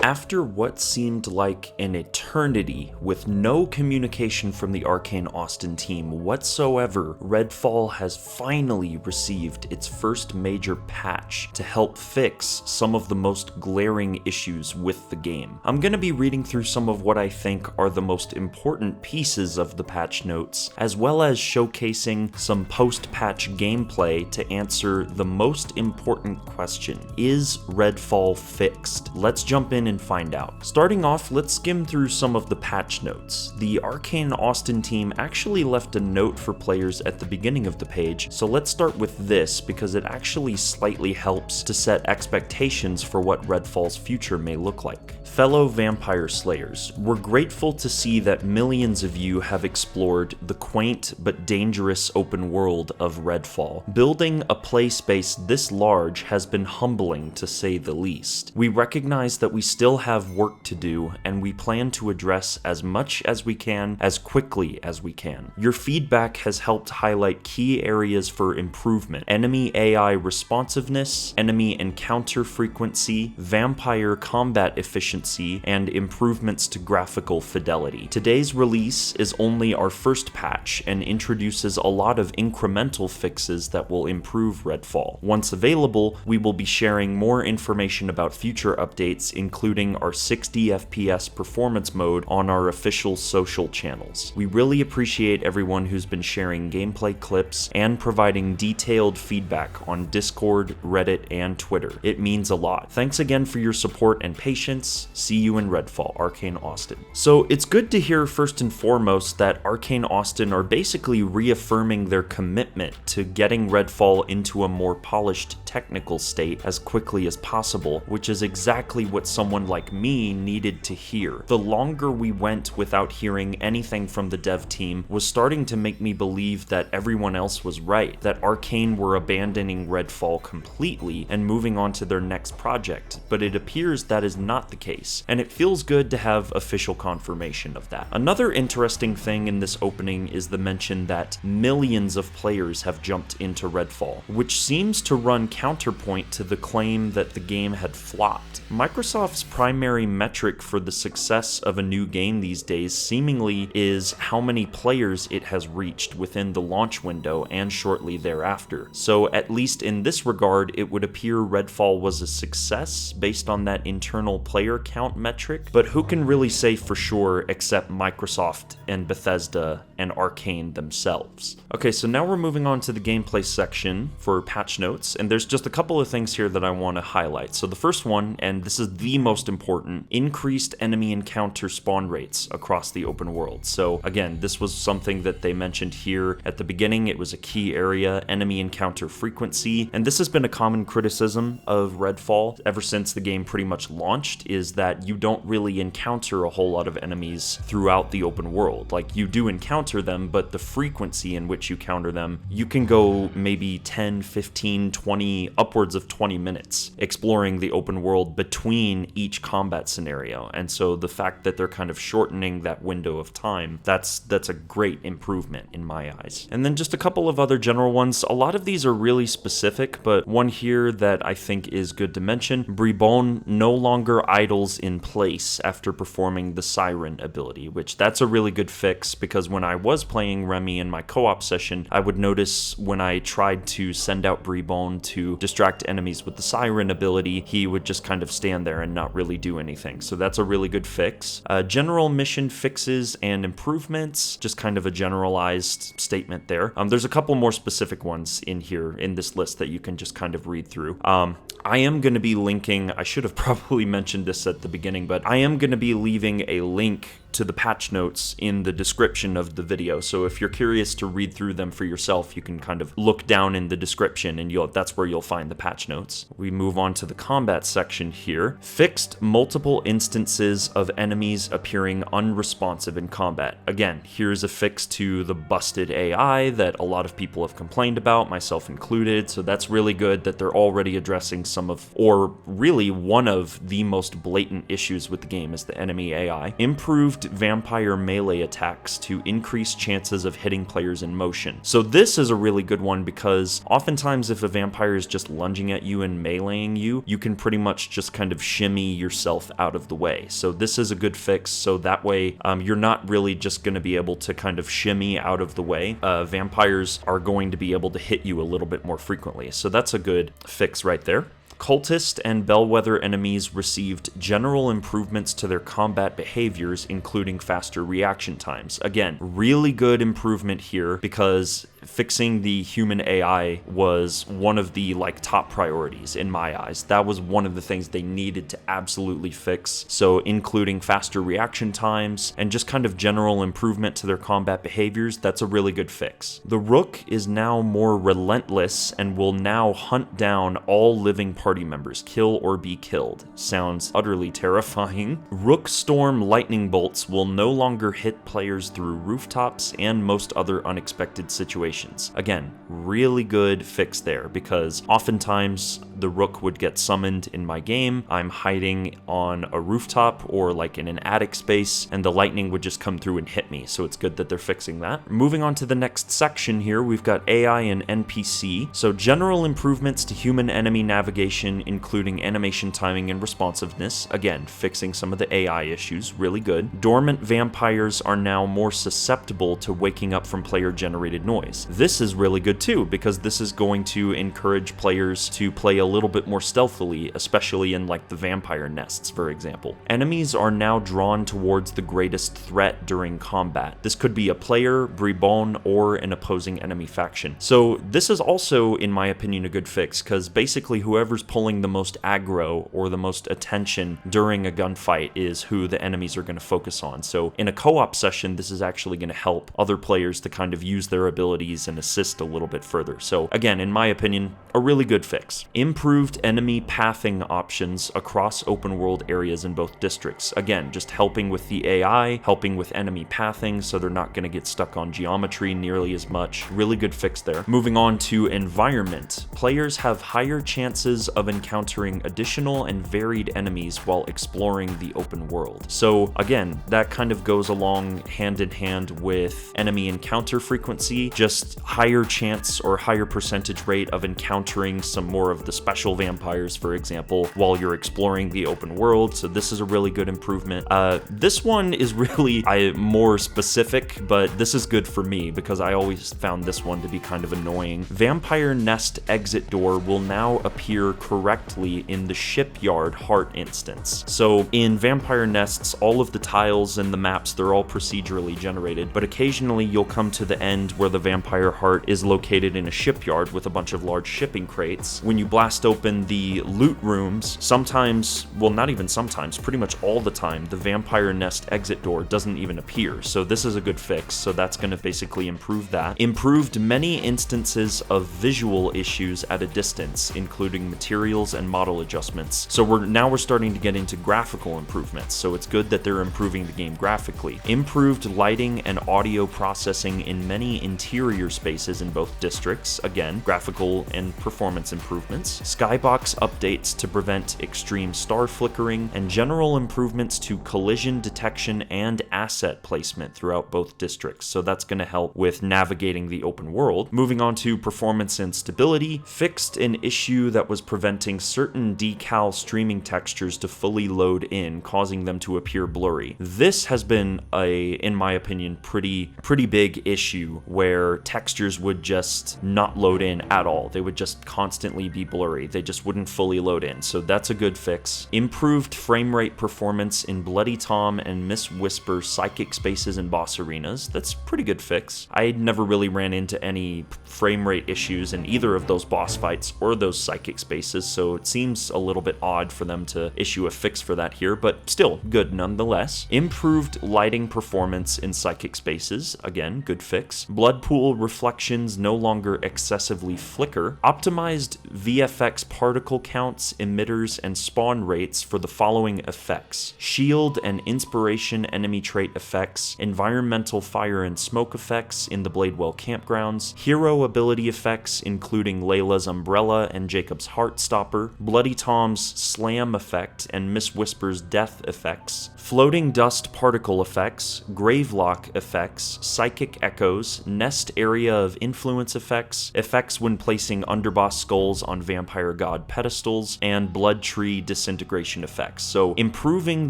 After what seemed like an eternity with no communication from the Arkane Austin team whatsoever, Redfall has finally received its first major patch to help fix some of the most glaring issues with the game. I'm going to be reading through some of what I think are the most important pieces of the patch notes, as well as showcasing some post-patch gameplay to answer the most important question: is Redfall fixed? Let's jump in and find out. Starting off, let's skim through some of the patch notes. The Arkane Austin team actually left a note for players at the beginning of the page, so let's start with this because it actually slightly helps to set expectations for what Redfall's future may look like. Fellow Vampire Slayers, we're grateful to see that millions of you have explored the quaint but dangerous open world of Redfall. Building a play space this large has been humbling to say the least. We recognize that we still have work to do, and we plan to address as much as we can as quickly as we can. Your feedback has helped highlight key areas for improvement: enemy AI responsiveness, enemy encounter frequency, vampire combat efficiency, and improvements to graphical fidelity. Today's release is only our first patch and introduces a lot of incremental fixes that will improve Redfall. Once available, we will be sharing more information about future updates, including our 60 FPS performance mode on our official social channels. We really appreciate everyone who's been sharing gameplay clips and providing detailed feedback on Discord, Reddit, and Twitter. It means a lot. Thanks again for your support and patience. See you in Redfall, Arkane Austin. So it's good to hear first and foremost that Arkane Austin are basically reaffirming their commitment to getting Redfall into a more polished technical state as quickly as possible, which is exactly what someone like me needed to hear. The longer we went without hearing anything from the dev team was starting to make me believe that everyone else was right, that Arkane were abandoning Redfall completely and moving on to their next project, but it appears that is not the case, and it feels good to have official confirmation of that. Another interesting thing in this opening is the mention that millions of players have jumped into Redfall, which seems to run counterpoint to the claim that the game had flopped. Microsoft's primary metric for the success of a new game these days seemingly is how many players it has reached within the launch window and shortly thereafter. So at least in this regard, it would appear Redfall was a success based on that internal player count metric, but who can really say for sure except Microsoft and Bethesda and Arkane themselves. Okay, so now we're moving on to the gameplay section for patch notes, and there's just a couple of things here that I want to highlight. So the first one, and this is the most important, increased enemy encounter spawn rates across the open world. So again, this was something that they mentioned here at the beginning. It was a key area, enemy encounter frequency, and this has been a common criticism of Redfall ever since the game pretty much launched, is that you don't really encounter a whole lot of enemies throughout the open world. Like, you do encounter them, but the frequency in which you counter them, you can go maybe 10, 15, 20, upwards of 20 minutes exploring the open world between each combat scenario. And so the fact that they're kind of shortening that window of time, that's a great improvement in my eyes. And then just a couple of other general ones. A lot of these are really specific, but one here that I think is good to mention: Bribon no longer idles in place after performing the Siren ability, which that's a really good fix, because when I was playing Remy in my co-op session, I would notice when I tried to send out Bribon to distract enemies with the Siren ability, he would just kind of stand there and not really do anything. So that's a really good fix. General mission fixes and improvements, just kind of a generalized statement there. There's a couple more specific ones in here in this list that you can just kind of read through. I am going to be linking, I should have probably mentioned this at the beginning, but I am going to be leaving a link to the patch notes in the description of the video. So if you're curious to read through them for yourself, you can kind of look down in the description and that's where you'll find the patch notes. We move on to the combat section here. Fixed multiple instances of enemies appearing unresponsive in combat. Again, here's a fix to the busted AI that a lot of people have complained about, myself included. So that's really good that they're already addressing some of, or really one of the most blatant issues with the game is the enemy AI. Improved improved vampire melee attacks to increase chances of hitting players in motion. So this is a really good one because oftentimes if a vampire is just lunging at you and meleeing you, you can pretty much just kind of shimmy yourself out of the way. So this is a good fix, so that way you're not really just going to be able to kind of shimmy out of the way. Vampires are going to be able to hit you a little bit more frequently, so that's a good fix right there. Cultist and Bellwether enemies received general improvements to their combat behaviors, including faster reaction times. Again, really good improvement here because fixing the human AI was one of the top priorities in my eyes. That was one of the things they needed to absolutely fix. So including faster reaction times and just kind of general improvement to their combat behaviors, that's a really good fix. The Rook is now more relentless and will now hunt down all living party members, kill or be killed. Sounds utterly terrifying. Rook Storm lightning bolts will no longer hit players through rooftops and most other unexpected situations. Again, really good fix there because oftentimes the Rook would get summoned in my game. I'm hiding on a rooftop or in an attic space and the lightning would just come through and hit me. So it's good that they're fixing that. Moving on to the next section here, we've got AI and NPC. So general improvements to human enemy navigation, including animation timing and responsiveness. Again, fixing some of the AI issues, really good. Dormant vampires are now more susceptible to waking up from player-generated noise. This is really good too, because this is going to encourage players to play a little bit more stealthily, especially in the vampire nests, for example. Enemies are now drawn towards the greatest threat during combat. This could be a player, Bribon, or an opposing enemy faction. So this is also, in my opinion, a good fix, because basically whoever's pulling the most aggro or the most attention during a gunfight is who the enemies are going to focus on. So in a co-op session, this is actually going to help other players to kind of use their abilities and assist a little bit further. So again, in my opinion, a really good fix. Improved enemy pathing options across open world areas in both districts. Again, just helping with the AI, helping with enemy pathing so they're not going to get stuck on geometry nearly as much. Really good fix there. Moving on to environment. Players have higher chances of encountering additional and varied enemies while exploring the open world. So again, that kind of goes along hand in hand with enemy encounter frequency, just higher chance or higher percentage rate of encountering some more of the special vampires, for example, while you're exploring the open world. So this is a really good improvement. This one is really more specific, but this is good for me because I always found this one to be kind of annoying. Vampire Nest exit door will now appear correctly in the shipyard heart instance. So in Vampire Nests, all of the tiles and the maps, they're all procedurally generated, but occasionally you'll come to the end where the vampire heart is located in a shipyard with a bunch of large shipping crates. When you blast open the loot rooms, sometimes, well, not even sometimes, pretty much all the time, the vampire nest exit door doesn't even appear. So this is a good fix. So that's going to basically improve that. Improved many instances of visual issues at a distance, including materials and model adjustments. So we're starting to get into graphical improvements. So it's good that they're improving the game graphically. Improved lighting and audio processing in many interior spaces in both districts. Again, graphical and performance improvements. Skybox updates to prevent extreme star flickering, and general improvements to collision detection and asset placement throughout both districts. So that's going to help with navigating the open world. Moving on to performance and stability, fixed an issue that was preventing certain decal streaming textures to fully load in, causing them to appear blurry. This has been in my opinion, pretty big issue where textures would just not load in at all. They would just constantly be blurry. They just wouldn't fully load in. So that's a good fix. Improved frame rate performance in Bloody Tom and Miss Whisper psychic spaces and boss arenas. That's a pretty good fix. I never really ran into any frame rate issues in either of those boss fights or those psychic spaces, so it seems a little bit odd for them to issue a fix for that here, but still good nonetheless. Improved lighting performance in psychic spaces. Again, good fix. Blood pool particle reflections no longer excessively flicker, optimized VFX particle counts, emitters, and spawn rates for the following effects: shield and inspiration enemy trait effects, environmental fire and smoke effects in the Bladewell campgrounds, hero ability effects including Layla's umbrella and Jacob's heartstopper, Bloody Tom's slam effect and Miss Whisper's death effects, floating dust particle effects, gravelock effects, psychic echoes, nest area of influence effects, effects when placing underboss skulls on vampire god pedestals, and blood tree disintegration effects. So improving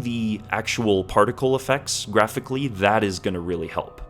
the actual particle effects graphically, that is going to really help.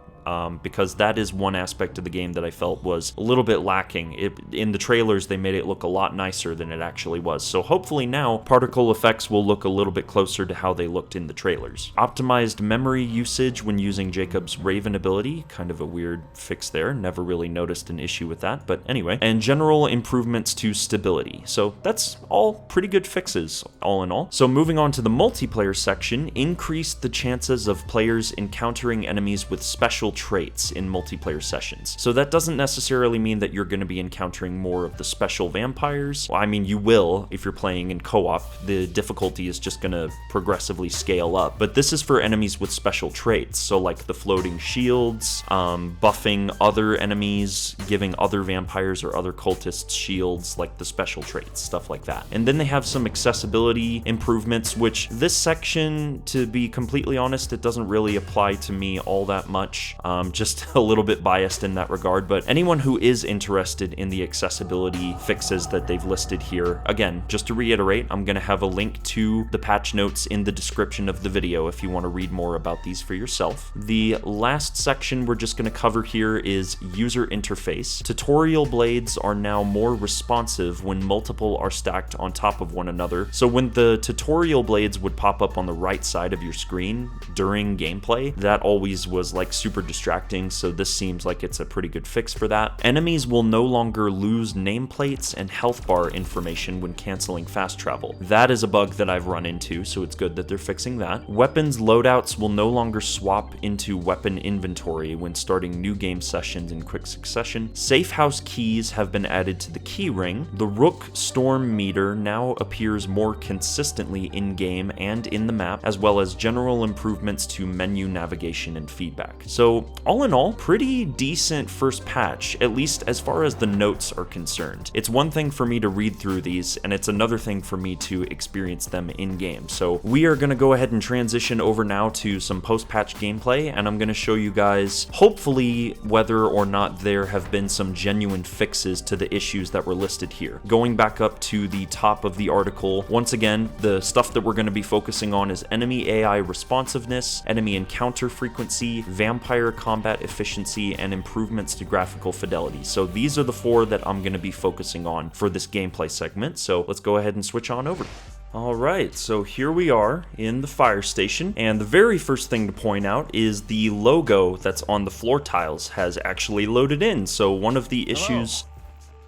Because that is one aspect of the game that I felt was a little bit lacking. In the trailers, they made it look a lot nicer than it actually was. So hopefully now, particle effects will look a little bit closer to how they looked in the trailers. Optimized memory usage when using Jacob's Raven ability, kind of a weird fix there. Never really noticed an issue with that, but anyway. And general improvements to stability. So that's all pretty good fixes, all in all. So moving on to the multiplayer section, increased the chances of players encountering enemies with special traits in multiplayer sessions. So that doesn't necessarily mean that you're going to be encountering more of the special vampires. Well, I mean, you will if you're playing in co-op. The difficulty is just going to progressively scale up. But this is for enemies with special traits. So like the floating shields, buffing other enemies, giving other vampires or other cultists shields, like the special traits, stuff like that. And then they have some accessibility improvements, which this section, to be completely honest, it doesn't really apply to me all that much. Just a little bit biased in that regard, but anyone who is interested in the accessibility fixes that they've listed here, again, just to reiterate, I'm going to have a link to the patch notes in the description of the video if you want to read more about these for yourself. The last section we're just going to cover here is user interface. Tutorial blades are now more responsive when multiple are stacked on top of one another. So when the tutorial blades would pop up on the right side of your screen during gameplay, that always was like super distracting, so this seems like it's a pretty good fix for that. Enemies will no longer lose nameplates and health bar information when canceling fast travel. That is a bug that I've run into, so it's good that they're fixing that. Weapons loadouts will no longer swap into weapon inventory when starting new game sessions in quick succession. Safe house keys have been added to the key ring. The Rook storm meter now appears more consistently in-game and in the map, as well as general improvements to menu navigation and feedback. So all in all, pretty decent first patch, at least as far as the notes are concerned. It's one thing for me to read through these, and it's another thing for me to experience them in-game. So we are going to go ahead and transition over now to some post-patch gameplay, and I'm going to show you guys, hopefully, whether or not there have been some genuine fixes to the issues that were listed here. Going back up to the top of the article, once again, the stuff that we're going to be focusing on is enemy AI responsiveness, enemy encounter frequency, vampire combat efficiency, and improvements to graphical fidelity. So these are the four that I'm going to be focusing on for this gameplay segment. So let's go ahead and switch on over. Alright, so here we are in the fire station, and the very first thing to point out is the logo that's on the floor tiles has actually loaded in. So one of the issues...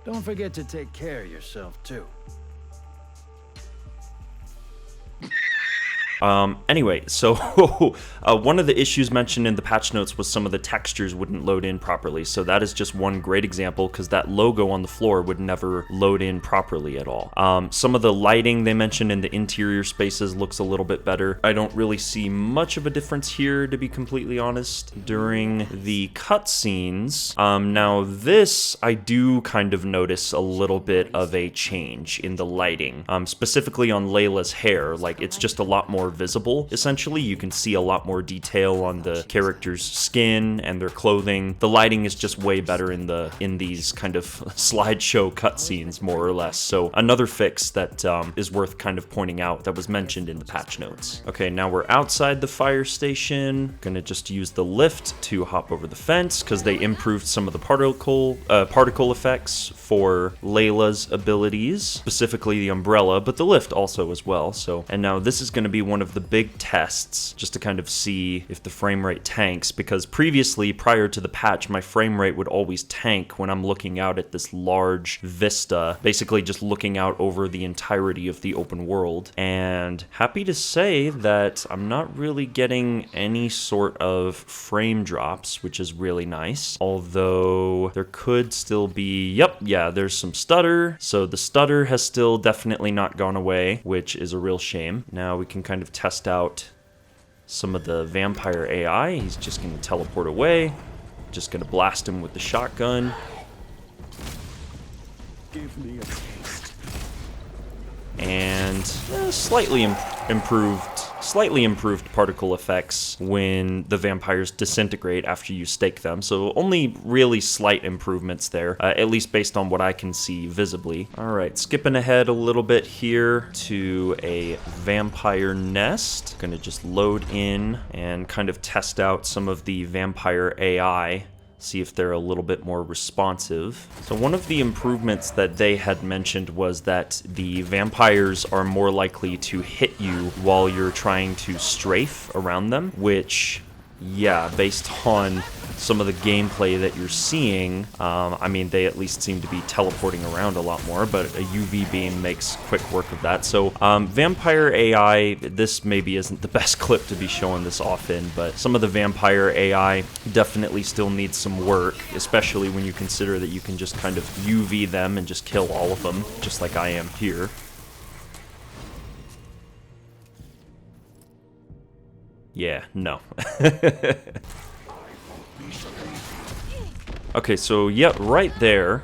Don't forget to take care of yourself too. Anyway, so one of the issues mentioned in the patch notes was some of the textures wouldn't load in properly. So that is just one great example, because that logo on the floor would never load in properly at all. Some of the lighting they mentioned in the interior spaces looks a little bit better. I don't really see much of a difference here, to be completely honest. During the cutscenes, now this I do kind of notice a little bit of a change in the lighting, specifically on Layla's hair. Like, it's just a lot more visible. Essentially, you can see a lot more detail on the character's skin and their clothing. The lighting is just way better in these kind of slideshow cutscenes, more or less. So another fix that is worth kind of pointing out that was mentioned in the patch notes. Okay, now we're outside the fire station. Gonna just use the lift to hop over the fence, because they improved some of the particle effects for Layla's abilities, specifically the umbrella, but the lift also as well. So, and now this is going to be one one of the big tests just to kind of see if the frame rate tanks, because previously, prior to the patch, my frame rate would always tank when I'm looking out at this large vista, basically just looking out over the entirety of the open world. And happy to say that I'm not really getting any sort of frame drops, which is really nice. Although there could still be, yeah, there's some stutter. So the stutter has still definitely not gone away, which is a real shame. Now we can kind of test out some of the vampire AI. He's just going to teleport away. Just going to blast him with the shotgun. Give me a taste. And slightly improved particle effects when the vampires disintegrate after you stake them. So only really slight improvements there, at least based on what I can see visibly. All right, skipping ahead a little bit here to a vampire nest. Gonna just load in and kind of test out some of the vampire AI. See if they're a little bit more responsive. So one of the improvements that they had mentioned was that the vampires are more likely to hit you while you're trying to strafe around them, which, yeah, based on some of the gameplay that you're seeing, I mean, they at least seem to be teleporting around a lot more, but a UV beam makes quick work of that. So vampire AI, this maybe isn't the best clip to be showing this off in, but some of the vampire AI definitely still needs some work, especially when you consider that you can just kind of UV them and just kill all of them, just like I am here. Yeah, no. Okay, so yeah, right there,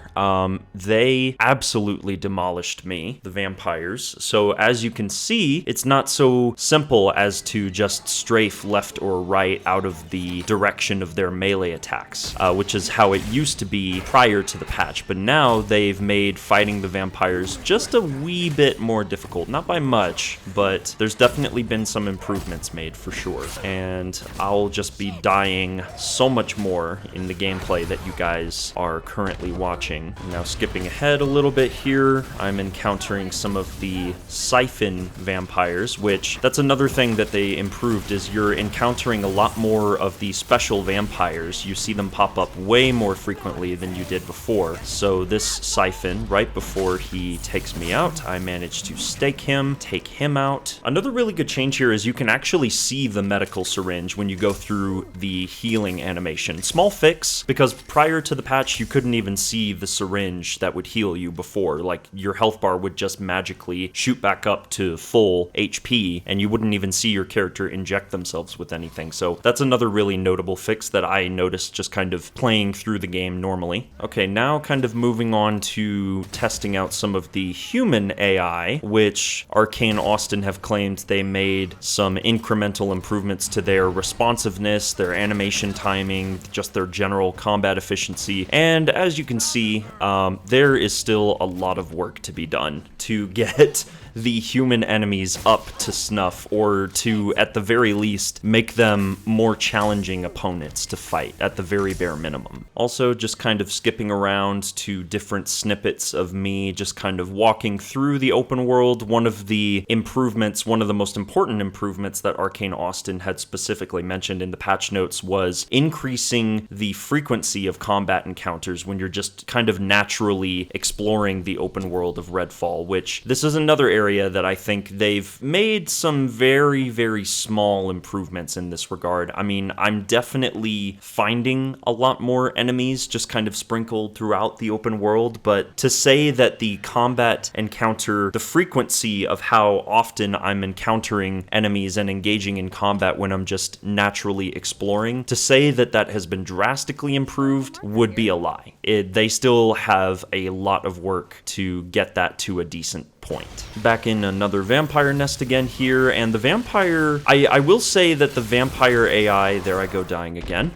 they absolutely demolished me, the vampires. So as you can see, it's not so simple as to just strafe left or right out of the direction of their melee attacks, which is how it used to be prior to the patch. But now they've made fighting the vampires just a wee bit more difficult. Not by much, but there's definitely been some improvements made for sure. And I'll just be dying so much more in the gameplay that you guys are currently watching. Now skipping ahead a little bit here, I'm encountering some of the siphon vampires, which that's another thing that they improved, is you're encountering a lot more of the special vampires. You see them pop up way more frequently than you did before. So this siphon, right before he takes me out, I managed to stake him, take him out. Another really good change here is you can actually see the medical syringe when you go through the healing animation. Small fix, because prior to the patch, you couldn't even see the syringe that would heal you before. Like, your health bar would just magically shoot back up to full HP, and you wouldn't even see your character inject themselves with anything. So that's another really notable fix that I noticed just kind of playing through the game normally. Okay, now kind of moving on to testing out some of the human AI, which Arkane Austin have claimed they made some incremental improvements to their responsiveness, their animation timing, just their general combat efficiency. And as you can see, there is still a lot of work to be done to get the human enemies up to snuff, or to, at the very least, make them more challenging opponents to fight, at the very bare minimum. Also, just kind of skipping around to different snippets of me just kind of walking through the open world. One of the improvements, one of the most important improvements that Arkane Austin had specifically mentioned in the patch notes was increasing the frequency of combat encounters when you're just kind of naturally exploring the open world of Redfall, which this is another area that I think they've made some very, very small improvements in this regard. I mean, I'm definitely finding a lot more enemies just kind of sprinkled throughout the open world, but to say that the combat encounter, the frequency of how often I'm encountering enemies and engaging in combat when I'm just naturally exploring, to say that that has been drastically improved would be a lie. They still have a lot of work to get that to a decent point. Back in another vampire nest again here, and the vampire, I will say that the vampire AI, there I go dying again,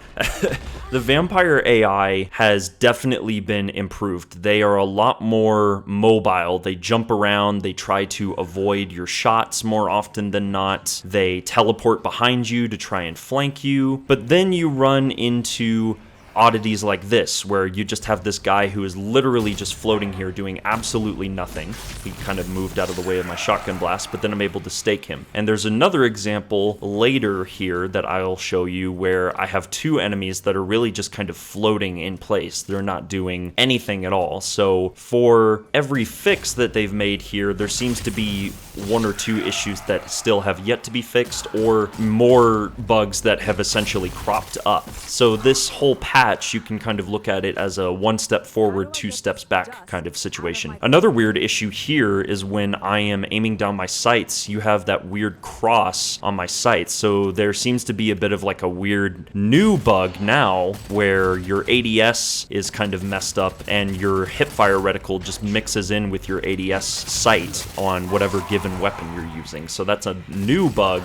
the vampire AI has definitely been improved. They are a lot more mobile. They jump around, they try to avoid your shots more often than not, they teleport behind you to try and flank you, but then you run into oddities like this, where you just have this guy who is literally just floating here doing absolutely nothing. He kind of moved out of the way of my shotgun blast, but then I'm able to stake him. And there's another example later here that I'll show you where I have two enemies that are really just kind of floating in place. They're not doing anything at all. So for every fix that they've made here, there seems to be one or two issues that still have yet to be fixed, or more bugs that have essentially cropped up. So this whole patch, you can kind of look at it as a one step forward, two steps back kind of situation. Another weird issue here is when I am aiming down my sights, you have that weird cross on my sights. So there seems to be a bit of like a weird new bug now where your ADS is kind of messed up and your hipfire reticle just mixes in with your ADS sight on whatever given weapon you're using. So that's a new bug,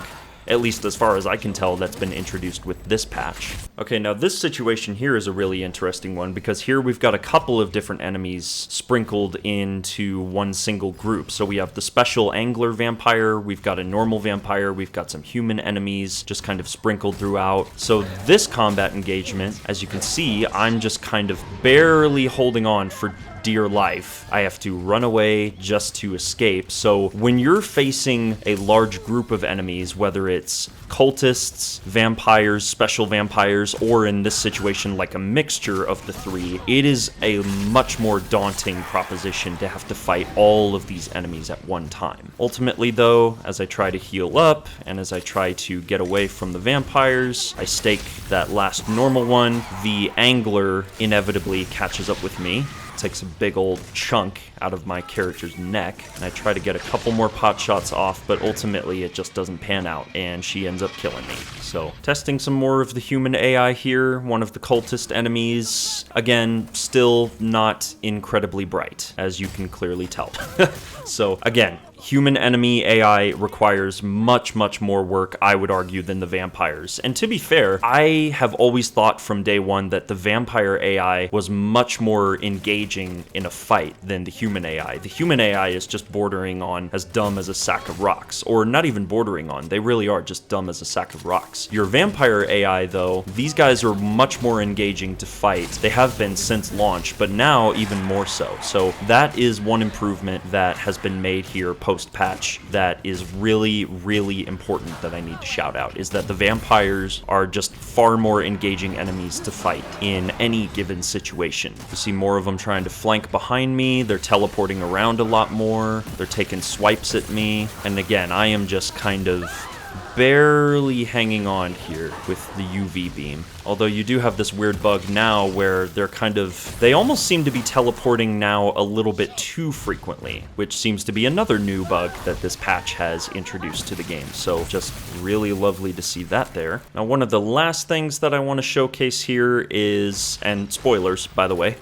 at least as far as I can tell, that's been introduced with this patch. Okay, now this situation here is a really interesting one, because here we've got a couple of different enemies sprinkled into one single group. So we have the special angler vampire, we've got a normal vampire, we've got some human enemies just kind of sprinkled throughout. So this combat engagement, as you can see, I'm just kind of barely holding on for dear life. I have to run away just to escape. So when you're facing a large group of enemies, whether it's cultists, vampires, special vampires, or in this situation like a mixture of the three, it is a much more daunting proposition to have to fight all of these enemies at one time. Ultimately though, as I try to heal up and as I try to get away from the vampires, I stake that last normal one. The angler inevitably catches up with me, takes a big old chunk out of my character's neck, and I try to get a couple more pot shots off, but ultimately it just doesn't pan out, and she ends up killing me. So, testing some more of the human AI here, one of the cultist enemies, again, still not incredibly bright, as you can clearly tell. So, again, human enemy AI requires much, much more work, I would argue, than the vampires. And to be fair, I have always thought from day one that the vampire AI was much more engaging in a fight than the human AI. The human AI is just bordering on as dumb as a sack of rocks. Or not even bordering on, they really are just dumb as a sack of rocks. Your vampire AI, though, these guys are much more engaging to fight. They have been since launch, but now even more so. So that is one improvement that has been made here post-patch that is really, really important that I need to shout out, is that the vampires are just far more engaging enemies to fight in any given situation. You see more of them trying to flank behind me, they're teleporting around a lot more, they're taking swipes at me, and again, I am just kind of barely hanging on here with the UV beam. Although you do have this weird bug now where they almost seem to be teleporting now a little bit too frequently, which seems to be another new bug that this patch has introduced to the game. So just really lovely to see that there. Now, one of the last things that I want to showcase here is, and spoilers, by the way,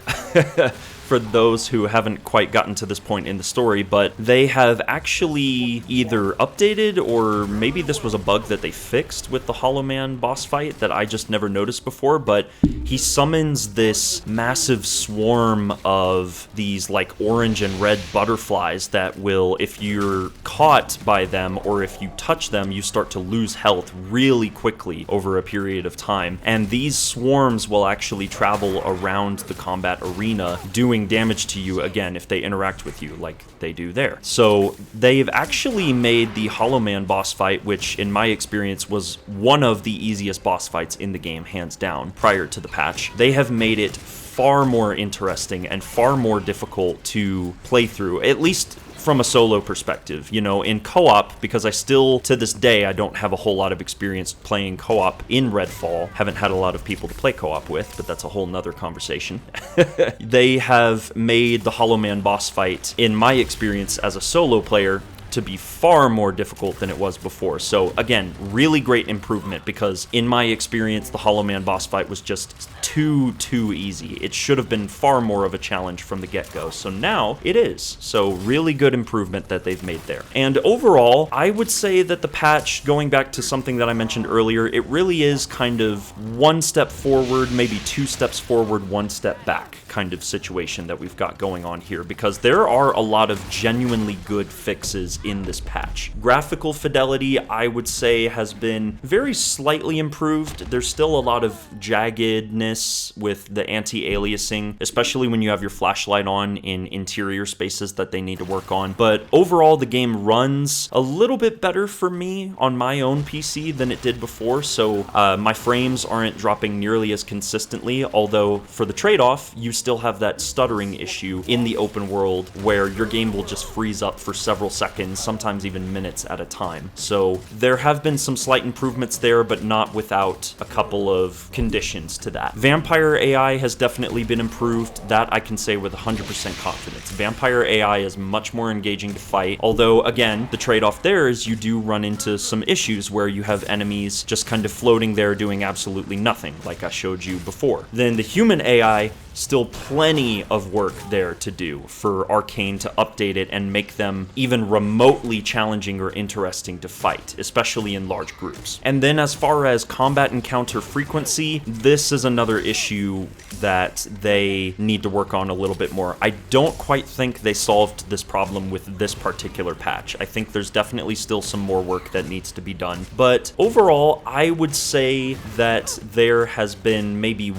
for those who haven't quite gotten to this point in the story, but they have actually either updated, or maybe this was a bug that they fixed with the Hollow Man boss fight that I just never noticed before, but he summons this massive swarm of these like orange and red butterflies that will, if you're caught by them or if you touch them, you start to lose health really quickly over a period of time. And these swarms will actually travel around the combat arena, doing damage to you again if they interact with you like they do there. So they've actually made the Hollow Man boss fight, which in my experience was one of the easiest boss fights in the game, hands down, prior to the patch. They have made it far more interesting and far more difficult to play through, at least from a solo perspective. You know, in co-op, because I still, to this day, I don't have a whole lot of experience playing co-op in Redfall. Haven't had a lot of people to play co-op with, but that's a whole nother conversation. They have made the Hollow Man boss fight, in my experience as a solo player, to be far more difficult than it was before. So again, really great improvement, because in my experience, the Hollow Man boss fight was just too easy. It should have been far more of a challenge from the get-go. So now it is. So really good improvement that they've made there. And overall, I would say that the patch, going back to something that I mentioned earlier, it really is kind of one step forward, maybe two steps forward, one step back kind of situation that we've got going on here, because there are a lot of genuinely good fixes in this patch. Graphical fidelity, I would say, has been very slightly improved. There's still a lot of jaggedness with the anti-aliasing, especially when you have your flashlight on in interior spaces that they need to work on. But overall, the game runs a little bit better for me on my own PC than it did before, so my frames aren't dropping nearly as consistently, although for the trade-off, you still have that stuttering issue in the open world where your game will just freeze up for several seconds, sometimes even minutes at a time. So there have been some slight improvements there, but not without a couple of conditions to that. Vampire AI has definitely been improved. That I can say with 100% confidence. Vampire AI is much more engaging to fight, although again, the trade-off there is you do run into some issues where you have enemies just kind of floating there doing absolutely nothing, like I showed you before. Then the human AI, still plenty of work there to do for Arkane to update it and make them even remotely challenging or interesting to fight, especially in large groups. And then as far as combat encounter frequency, this is another issue that they need to work on a little bit more. I don't quite think they solved this problem with this particular patch. I think there's definitely still some more work that needs to be done. But overall, I would say that there has been maybe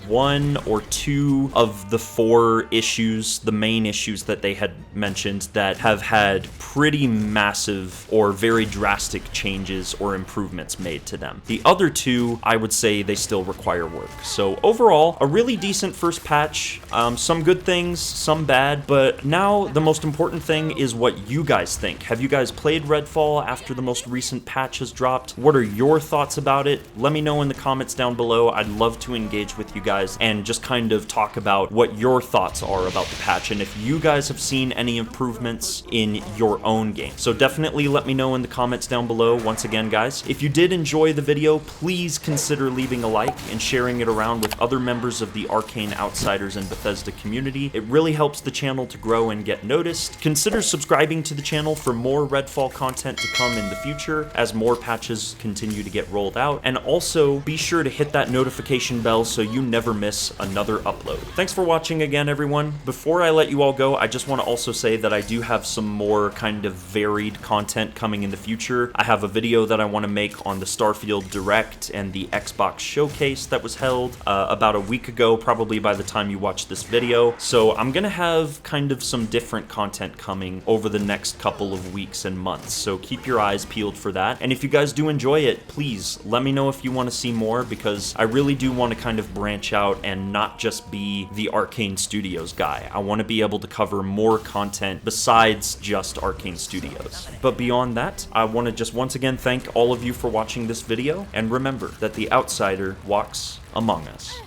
one or two of the four issues, the main issues that they had mentioned, that have had pretty massive or very drastic changes or improvements made to them. The other two, I would say they still require work. So overall, a really decent first patch. Some good things, some bad, but now the most important thing is what you guys think. Have you guys played Redfall after the most recent patch has dropped? What are your thoughts about it? Let me know in the comments down below. I'd love to engage with you guys and just kind of talk about what your thoughts are about the patch and if you guys have seen any improvements in your own game. So definitely let me know in the comments down below. Once again, guys, if you did enjoy the video, please consider leaving a like and sharing it around with other members of the Arkane Outsiders and Bethesda community. It really helps the channel to grow and get noticed. Consider subscribing to the channel for more Redfall content to come in the future as more patches continue to get rolled out. And also be sure to hit that notification bell so you never miss another upload. Thanks for watching again, everyone. Before I let you all go, I just want to also say that I do have some more kind of varied content coming in the future. I have a video that I want to make on the Starfield Direct and the Xbox Showcase that was held about a week ago, probably by the time you watch this video. So I'm gonna have kind of some different content coming over the next couple of weeks and months. So keep your eyes peeled for that. And if you guys do enjoy it, please let me know if you want to see more, because I really do want to kind of branch out and not just be the Arkane Studios guy. I want to be able to cover more content besides just Arkane Studios. But beyond that, I want to just once again thank all of you for watching this video, and remember that the outsider walks among us.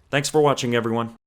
Thanks for watching, everyone.